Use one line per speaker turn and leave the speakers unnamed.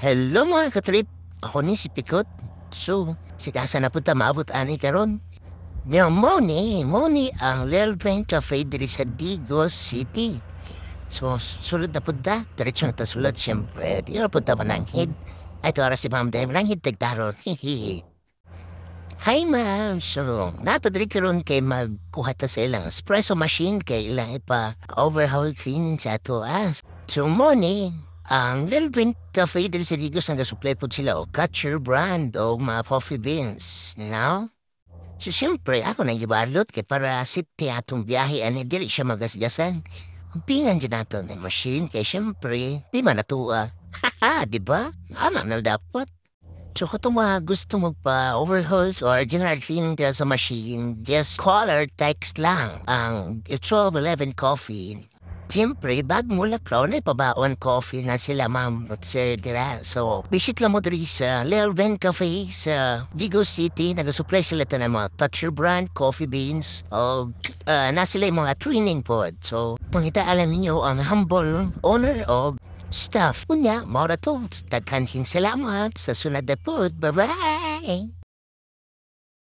Hello mga katrip, ako ni si Pikot. So, sikasa na punta maabot ani karon. Nga mo ni ang Lil Brain Cafe diri sa Digos City. So, sulod na punta, diretso na ta sulod siyempre. Di na punta mananghid. Ay, ito si Ma'am Dahil mananghid tagdaron. Hihi. Hi ma'am, so nato diri karon kay magkuha ta sa ilang espresso machine kay ilang ipa-overhaul cleaning sa ato. So mo ni, ang Little Print Cafe diri sa Digos nagasupply po sila o Catcher brand o mga coffee beans, no? So siyempre ako na ibalot kay para safety atong biyahe ani dili siya magasgasan. Pingan dyan nato ng machine kay siyempre di man natuwa. Haha, di ba? Ano na dapat? So kung mga gusto magpa-overhaul or general cleaning dira sa machine, just call or text lang ang 1211 Coffee. Siyempre, bag mo lang crown ay pabaon coffee na sila ma'am at sir dira. So, visit lang mo diri sa Lil Ben Cafe sa Digo City. Nag-supply sila ito ng mga Toucher brand, coffee beans, o na sila yung mga training pod. So, pangita alam niyo ang humble owner of staff. Kunya, mora to. Tagkansing salamat sa sunod na pod. Bye-bye!